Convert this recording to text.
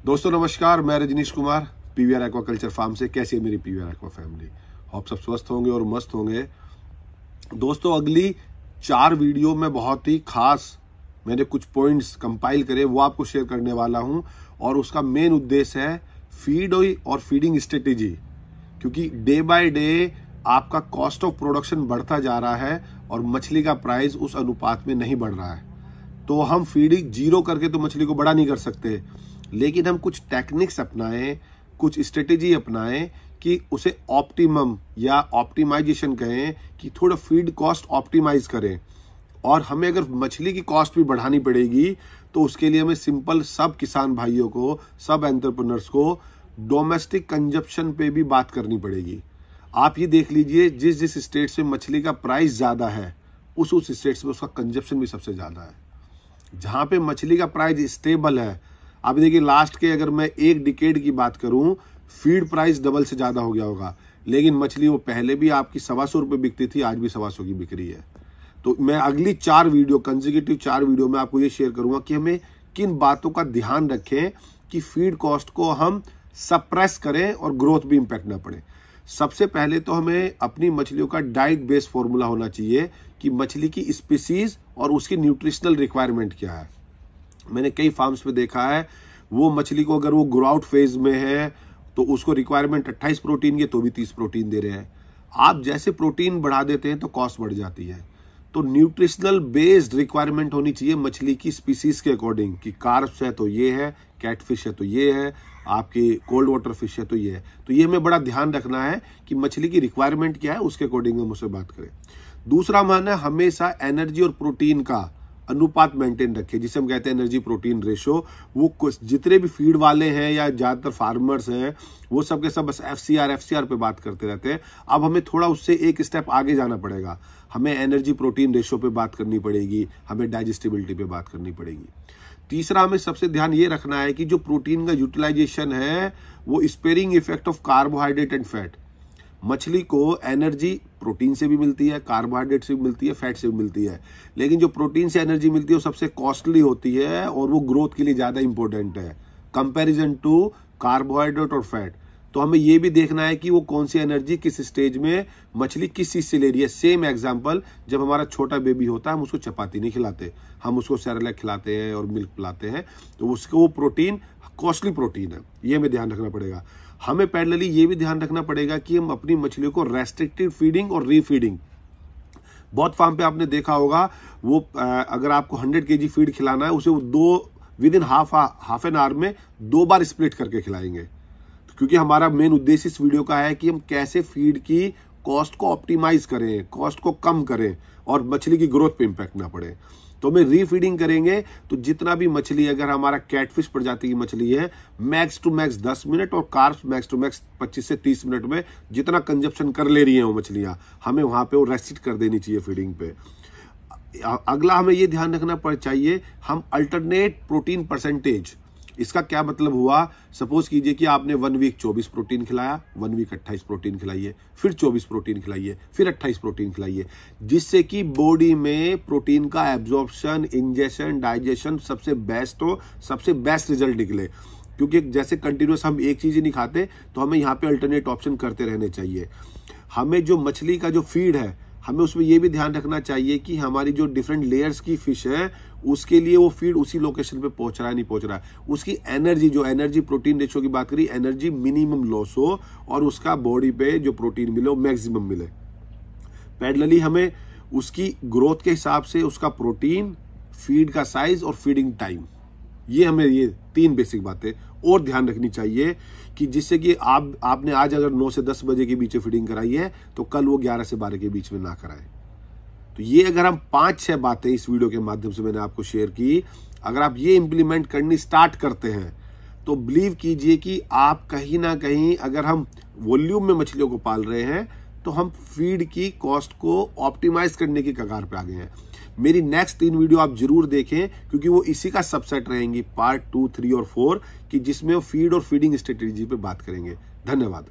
दोस्तों नमस्कार, मैं Rajnish Kumar PVR aquaculture farm से। कैसी है मेरी पीवीआर एक्वा फैमिली? आप सब स्वस्थ होंगे और मस्त होंगे। दोस्तों अगली 4 वीडियो में बहुत ही खास मैंने कुछ पॉइंट्स कंपाइल करे, वो आपको शेयर करने वाला हूं। और उसका मेन उद्देश्य है फीड और फीडिंग स्ट्रेटेजी, क्योंकि डे बाय डे आपका कॉस्ट ऑफ प्रोडक्शन बढ़ता जा रहा है और मछली का प्राइस उस अनुपात में नहीं बढ़ रहा है। तो हम फीडिंग जीरो करके तो मछली को बड़ा नहीं कर सकते, लेकिन हम कुछ टेक्निक्स अपनाएं, कुछ स्ट्रेटेजी अपनाएं कि उसे ऑप्टिमम या ऑप्टिमाइजेशन कहें, कि थोड़ा फीड कॉस्ट ऑप्टिमाइज करें। और हमें अगर मछली की कॉस्ट भी बढ़ानी पड़ेगी तो उसके लिए हमें सिंपल सब किसान भाइयों को, सब एंटरप्रेन्योर्स को डोमेस्टिक कंजप्शन पे भी बात करनी पड़ेगी। आप ये देख लीजिए, जिस जिस स्टेट में मछली का प्राइस ज्यादा है उस स्टेट्स में उसका कंजप्शन भी सबसे ज्यादा है। जहां पे मछली का प्राइस स्टेबल है, आप देखिए लास्ट के अगर मैं एक डिकेड की बात करूं, फीड प्राइस डबल से ज्यादा हो गया होगा, लेकिन मछली वो पहले भी आपकी 125 रुपए बिकती थी, आज भी 125 की बिक रही है। तो मैं अगली 4 वीडियो, कंसेक्यूटिव 4 वीडियो में आपको ये शेयर करूंगा कि हमें किन बातों का ध्यान रखें कि फीड कॉस्ट को हम सप्रेस करें और ग्रोथ भी इंपैक्ट ना पड़े। सबसे पहले तो हमें अपनी मछलियों का डाइट बेस्ड फॉर्मूला होना चाहिए कि मछली की स्पीसीज और उसकी न्यूट्रिशनल रिक्वायरमेंट क्या है। मैंने कई फार्म्स में देखा है, वो मछली को अगर वो ग्रो आउट फेज में है तो उसको रिक्वायरमेंट 28 प्रोटीन की, तो भी 30 प्रोटीन दे रहे हैं। आप जैसे प्रोटीन बढ़ा देते हैं तो कॉस्ट बढ़ जाती है। तो न्यूट्रिशनल बेस्ड रिक्वायरमेंट होनी चाहिए मछली की स्पीसीज के अकॉर्डिंग, कि कार्प्स है तो ये है, कैटफिश है तो ये है, आपकी कोल्ड वाटर फिश है तो ये है। तो ये हमें बड़ा ध्यान रखना है कि मछली की रिक्वायरमेंट क्या है, उसके अकॉर्डिंग हम उससे बात करें। दूसरा मानना, हमेशा एनर्जी और प्रोटीन का अनुपात मेंटेन रखें, जिसे हम कहते हैं एनर्जी प्रोटीन रेशो। वो जितने भी फीड वाले हैं या ज्यादातर फार्मर्स हैं, वो सब के सब बस एफसीआर पे बात करते रहते हैं। अब हमें थोड़ा उससे एक स्टेप आगे जाना पड़ेगा, हमें एनर्जी प्रोटीन रेशो पे बात करनी पड़ेगी, हमें डाइजेस्टिबिलिटी पे बात करनी पड़ेगी। तीसरा, हमें सबसे ध्यान ये रखना है कि जो प्रोटीन का यूटिलाइजेशन है वो sparing effect of carbohydrate and fat. मछली को एनर्जी प्रोटीन से भी मिलती है, कार्बोहाइड्रेट से भी मिलती है, फैट से भी मिलती है, लेकिन जो प्रोटीन से एनर्जी मिलती है वो सबसे कॉस्टली होती है और वो ग्रोथ के लिए ज्यादा इंपॉर्टेंट है कंपैरिजन टू कार्बोहाइड्रेट और फैट। तो हमें ये भी देखना है कि वो कौन सी एनर्जी किस स्टेज में मछली किस चीज से ले रही है। सेम एग्जांपल, जब हमारा छोटा बेबी होता है हम उसको चपाती नहीं खिलाते, हम उसको सेरेलैक खिलाते हैं और मिल्क पिलाते हैं, तो उसको वो प्रोटीन कॉस्टली प्रोटीन है, ये हमें ध्यान रखना पड़ेगा। हमें पैरेलली ये भी ध्यान रखना पड़ेगा कि हम अपनी मछलियों को रेस्ट्रिक्टेड फीडिंग और रीफीडिंग, बहुत फार्म पे आपने देखा होगा, वो अगर आपको 100 kg फीड खिलाना है उसे वो with in half an hour में 2 बार स्प्लिट करके खिलाएंगे। क्योंकि हमारा मेन उद्देश्य इस वीडियो का है कि हम कैसे फीड की कॉस्ट को ऑप्टिमाइज करें, कॉस्ट को कम करें और मछली की ग्रोथ पे इंपैक्ट ना पड़े। तो हमें रीफीडिंग करेंगे तो जितना भी मछली, अगर हमारा कैटफिश प्रजाति की मछली है, मैक्स टू मैक्स 10 मिनट और कार्प्स मैक्स टू मैक्स 25 से 30 मिनट में जितना कंजप्शन कर ले रही है वो मछलियां, हमें वहां पे वो रेस्ट्रिक्ट कर देनी चाहिए फीडिंग पे। अगला हमें ये ध्यान रखना चाहिए, हम अल्टरनेट प्रोटीन परसेंटेज। इसका क्या मतलब हुआ, सपोज कीजिए कि आपने 1 वीक 24 प्रोटीन खिलाया, 1 वीक 28 प्रोटीन खिलाइए, फिर 24 प्रोटीन खिलाइए, फिर 28 प्रोटीन खिलाइए, जिससे कि बॉडी में प्रोटीन का एब्जॉर्प्शन, इंजेक्शन, डाइजेशन सबसे बेस्ट हो, सबसे बेस्ट रिजल्ट निकले। क्योंकि जैसे कंटिन्यूस हम एक चीज ही नहीं खाते, तो हमें यहाँ पे अल्टरनेट ऑप्शन करते रहने चाहिए। हमें जो मछली का जो फीड है, हमें उसमें यह भी ध्यान रखना चाहिए कि हमारी जो डिफरेंट लेयर्स की फिश है उसके लिए वो फीड उसी लोकेशन पे पहुंच रहा है नहीं पहुंच रहा है, उसकी एनर्जी, जो एनर्जी प्रोटीन रेशो की बात करी, एनर्जी मिनिमम लॉस हो और उसका बॉडी पे जो प्रोटीन मिले वो मैक्सिमम मिले। पैरेलली हमें उसकी ग्रोथ के हिसाब से उसका प्रोटीन, फीड का साइज और फीडिंग टाइम, ये हमें ये 3 बेसिक बातें और ध्यान रखनी चाहिए कि जिससे कि आपने आज अगर 9 से 10 बजे के बीच में फीडिंग कराई है तो कल वो 11 से 12 के बीच में ना कराए। तो ये अगर हम 5-6 बातें इस वीडियो के माध्यम से मैंने आपको शेयर की, अगर आप ये इंप्लीमेंट करनी स्टार्ट करते हैं तो बिलीव कीजिए कि आप कहीं ना कहीं, अगर हम वॉल्यूम में मछलियों को पाल रहे हैं तो हम फीड की कॉस्ट को ऑप्टिमाइज करने की कगार पे आ गए हैं। मेरी नेक्स्ट 3 वीडियो आप जरूर देखें, क्योंकि वो इसी का सबसेट रहेंगी, पार्ट 2, 3 और 4, कि जिसमें वो फीड और फीडिंग स्ट्रेटेजी पे बात करेंगे। धन्यवाद।